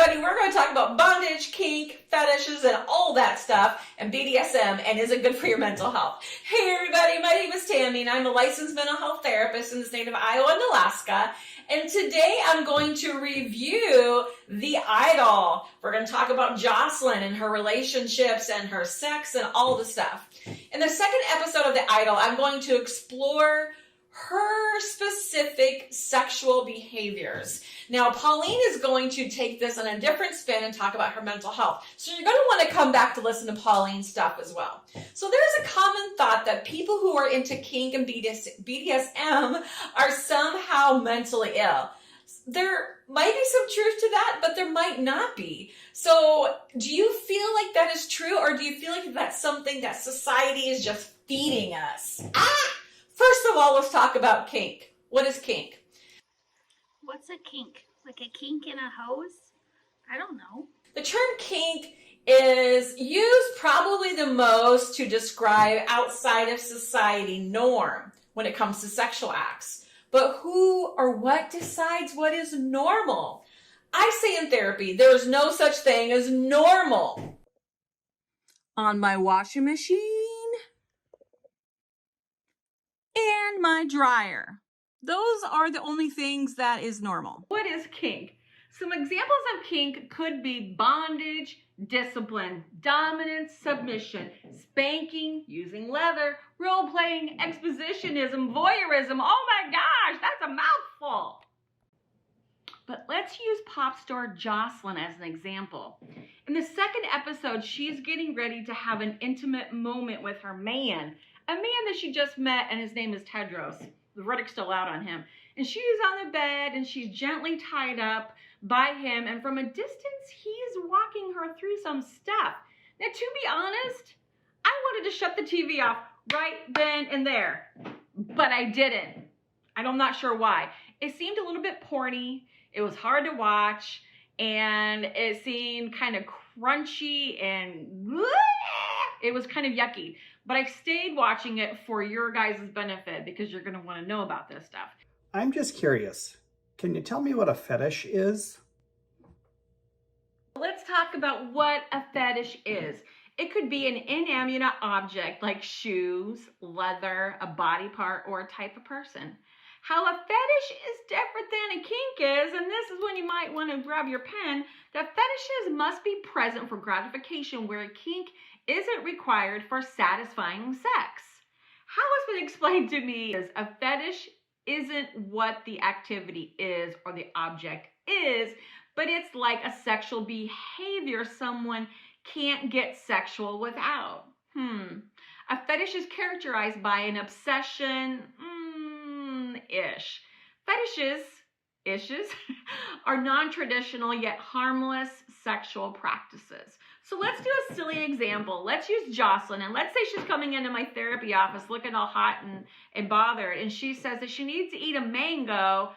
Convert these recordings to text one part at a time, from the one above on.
everybody, we're going to talk about bondage, kink, fetishes, and all that stuff, and BDSM, and is it good for your mental health? Hey everybody, my name is Tammy, and I'm a licensed mental health therapist in the state of Iowa and Alaska, and today I'm going to review The Idol. We're going to talk about Jocelyn and her relationships and her sex and all the stuff. In the second episode of The Idol, I'm going to explore her specific sexual behaviors. Now, Pauline is going to take this on a different spin and talk about her mental health. So you're going to want to come back to listen to Pauline's stuff as well. So there's a common thought that people who are into kink and BDSM are somehow mentally ill. There might be some truth to that, but there might not be. So do you feel like that is true, or do you feel like that's something that society is just feeding us? First of all, let's talk about kink. What is kink? What's a kink? Like a kink in a hose? I don't know. The term kink is used probably the most to describe outside of society norm when it comes to sexual acts. But who or what decides what is normal? I say in therapy, there is no such thing as normal. On my washing machine and my dryer. Those are the only things that is normal. What is kink? Some examples of kink could be bondage, discipline, dominance, submission, spanking, using leather, role-playing, expositionism, voyeurism. Oh my gosh, that's a mouthful. But let's use pop star Jocelyn as an example. In the second episode, she's getting ready to have an intimate moment with her man, a man that she just met, and his name is Tedros. The verdict's still out on him. And she's on the bed, and she's gently tied up by him, and from a distance, he's walking her through some stuff. Now, to be honest, I wanted to shut the TV off right then and there, but I didn't. I'm not sure why. It seemed a little bit porny. It was hard to watch, and it seemed kind of crunchy, and it was kind of yucky. But I stayed watching it for your guys' benefit because you're going to want to know about this stuff. I'm just curious. Can you tell me what a fetish is? Let's talk about what a fetish is. It could be an inanimate object like shoes, leather, a body part, or a type of person. How a fetish is different than a kink is, and this is when you might want to grab your pen, that fetishes must be present for gratification, where a kink isn't required for satisfying sex. How it's been explained to me is a fetish isn't what the activity is or the object is, but it's like a sexual behavior someone can't get sexual without. A fetish is characterized by an obsession, Fetishes are non-traditional yet harmless sexual practices. So let's do a silly example. Let's use Jocelyn, and let's say she's coming into my therapy office looking all hot and bothered, and she says that she needs to eat a mango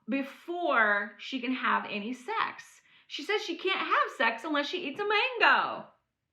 before she can have any sex. She says she can't have sex unless she eats a mango.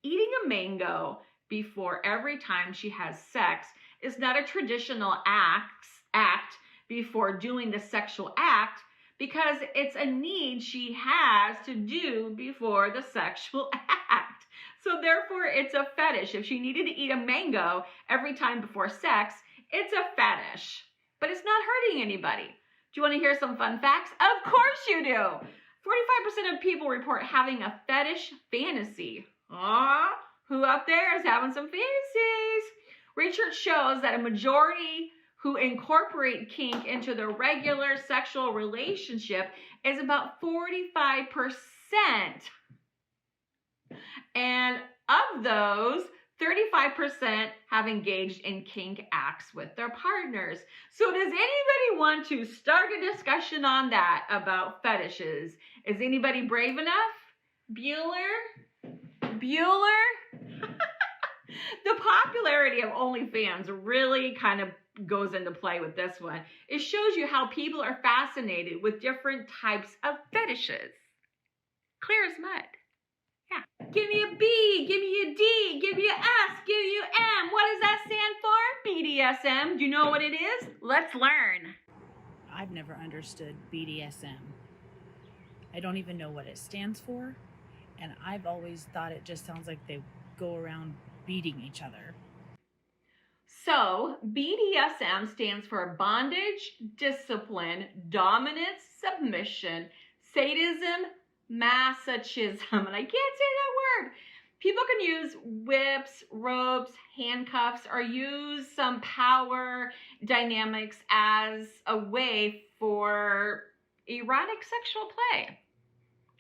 Eating a mango before every time she has sex is not a traditional act before doing the sexual act, because it's a need she has to do before the sexual act. So therefore, it's a fetish. If she needed to eat a mango every time before sex, it's a fetish. But it's not hurting anybody. Do you want to hear some fun facts? Of course you do. 45% of people report having a fetish fantasy. Who out there is having some fantasies? Research shows that a majority who incorporate kink into their regular sexual relationship is about 45%. And of those, 35% have engaged in kink acts with their partners. So does anybody want to start a discussion on that about fetishes? Is anybody brave enough? Bueller? The popularity of OnlyFans really kind of goes into play with this one. It shows you how people are fascinated with different types of fetishes. Clear as mud. Yeah. Give me a B, give me a D, give me a S, give you M. What does that stand for? BDSM. Do you know what it is? Let's learn. I've never understood BDSM. I don't even know what it stands for, and I've always thought it just sounds like they go around beating each other. So, BDSM stands for bondage, discipline, dominance, submission, sadism, masochism, and I can't say that word. People can use whips, ropes, handcuffs, or use some power dynamics as a way for erotic sexual play.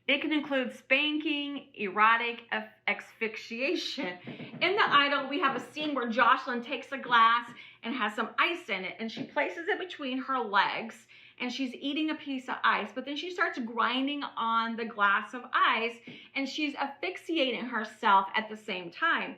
It can include spanking, erotic asphyxiation. In the idol, we have a scene where Jocelyn takes a glass and has some ice in it, and she places it between her legs, and she's eating a piece of ice, but then she starts grinding on the glass of ice, and she's asphyxiating herself at the same time.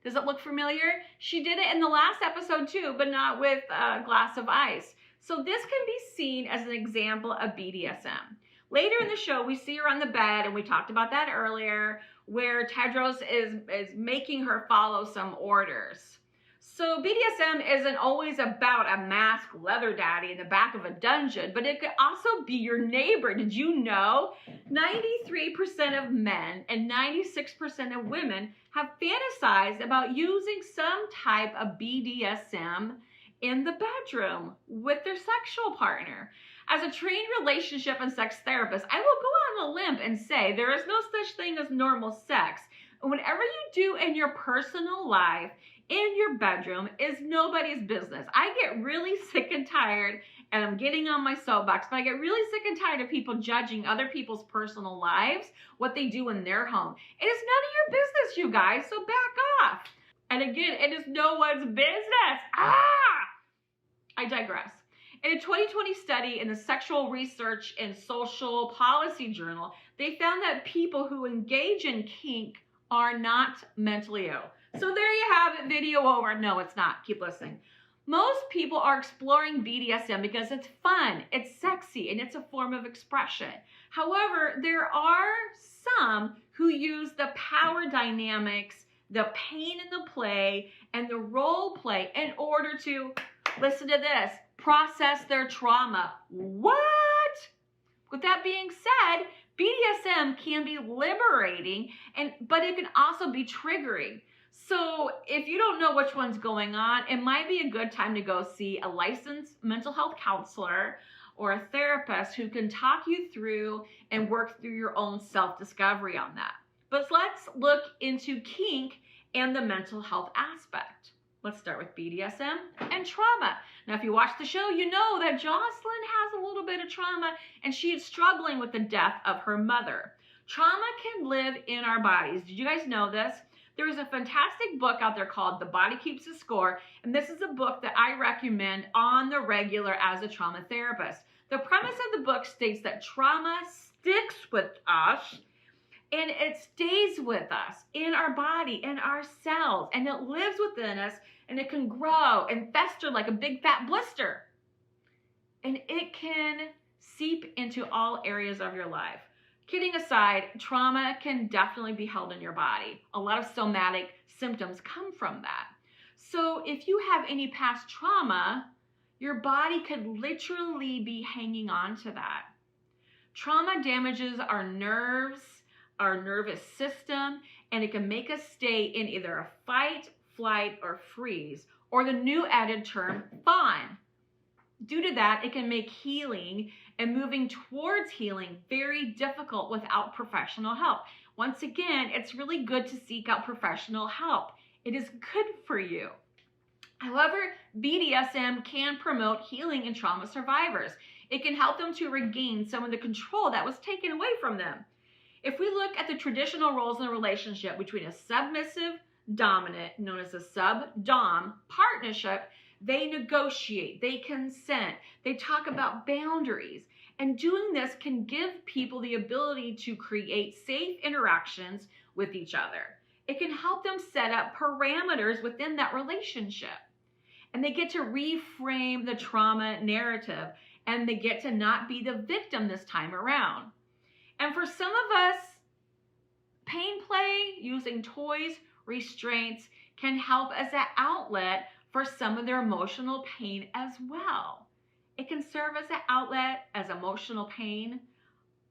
Does it look familiar? She did it in the last episode too, but not with a glass of ice. So this can be seen as an example of BDSM. Later in the show, we see her on the bed, and we talked about that earlier, where Tedros is making her follow some orders. So BDSM isn't always about a masked leather daddy in the back of a dungeon, but it could also be your neighbor. Did you know 93% of men and 96% of women have fantasized about using some type of BDSM in the bedroom with their sexual partner? As a trained relationship and sex therapist, I will go on a limb and say there is no such thing as normal sex. And whatever you do in your personal life, in your bedroom, is nobody's business. I get really sick and tired, and I'm getting on my soapbox, but I get really sick and tired of people judging other people's personal lives, what they do in their home. It is none of your business, you guys, so back off. And again, it is no one's business. I digress. In a 2020 study in the Sexual Research and Social Policy Journal, they found that people who engage in kink are not mentally ill. So there you have it, video over. No, it's not. Keep listening. Most people are exploring BDSM because it's fun, it's sexy, and it's a form of expression. However, there are some who use the power dynamics, the pain in the play, and the role play in order to, listen to this, process their trauma. What? With that being said, BDSM can be liberating, but it can also be triggering. So if you don't know which one's going on, it might be a good time to go see a licensed mental health counselor or a therapist who can talk you through and work through your own self-discovery on that. But let's look into kink and the mental health aspect. Let's start with BDSM and trauma. Now, if you watch the show, you know that Jocelyn has a little bit of trauma, and she is struggling with the death of her mother. Trauma can live in our bodies. Did you guys know this? There is a fantastic book out there called The Body Keeps the Score, and this is a book that I recommend on the regular as a trauma therapist. The premise of the book states that trauma sticks with us, and it stays with us in our body, in our cells, and it lives within us, and it can grow and fester like a big fat blister. And it can seep into all areas of your life. Kidding aside, trauma can definitely be held in your body. A lot of somatic symptoms come from that. So if you have any past trauma, your body could literally be hanging on to that. Trauma damages our nerves, our nervous system, and it can make us stay in either a fight, flight, or freeze, or the new added term, fawn. Due to that, it can make healing and moving towards healing very difficult without professional help. Once again, it's really good to seek out professional help. It is good for you. However, BDSM can promote healing in trauma survivors. It can help them to regain some of the control that was taken away from them. If we look at the traditional roles in a relationship between a submissive dominant, known as a sub-dom partnership, they negotiate, they consent, they talk about boundaries. And doing this can give people the ability to create safe interactions with each other. It can help them set up parameters within that relationship. And they get to reframe the trauma narrative, and they get to not be the victim this time around. And for some of us, pain play, using toys, restraints, can help as an outlet for some of their emotional pain as well. It can serve as an outlet as emotional pain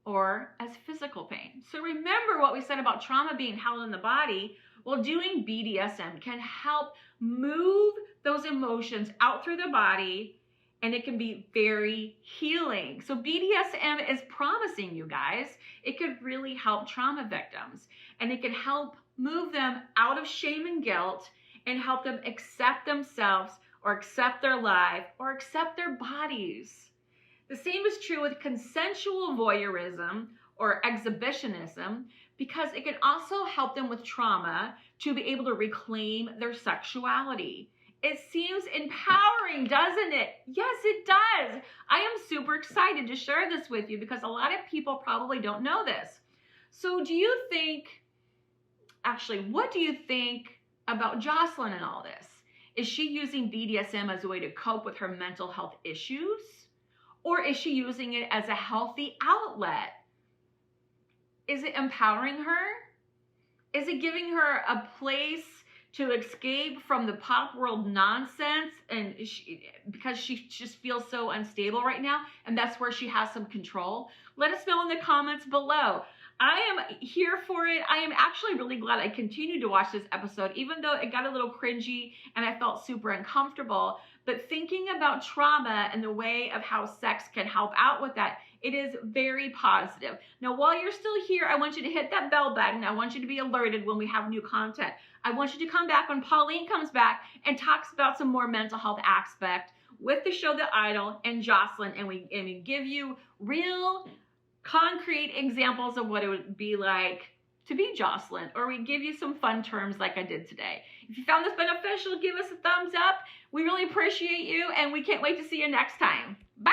or as physical pain. So remember what we said about trauma being held in the body. Well, doing BDSM can help move those emotions out through the body, and it can be very healing. So BDSM is promising, you guys, it could really help trauma victims, and it can help move them out of shame and guilt and help them accept themselves or accept their life or accept their bodies. The same is true with consensual voyeurism or exhibitionism, because it can also help them with trauma to be able to reclaim their sexuality. It seems empowering, doesn't it? Yes, it does. I am super excited to share this with you because a lot of people probably don't know this. So do you think, actually, what do you think about Jocelyn and all this? Is she using BDSM as a way to cope with her mental health issues? Or is she using it as a healthy outlet? Is it empowering her? Is it giving her a place to escape from the pop world nonsense and because she just feels so unstable right now, and that's where she has some control? Let us know in the comments below. I am here for it. I am actually really glad I continued to watch this episode, even though it got a little cringy and I felt super uncomfortable. But thinking about trauma and the way of how sex can help out with that, it is very positive. Now, while you're still here, I want you to hit that bell button. I want you to be alerted when we have new content. I want you to come back when Pauline comes back and talks about some more mental health aspect with the show The Idol and Jocelyn, and we give you real concrete examples of what it would be like to be Jocelyn, or we give you some fun terms like I did today. If you found this beneficial, give us a thumbs up. We really appreciate you, and we can't wait to see you next time. Bye.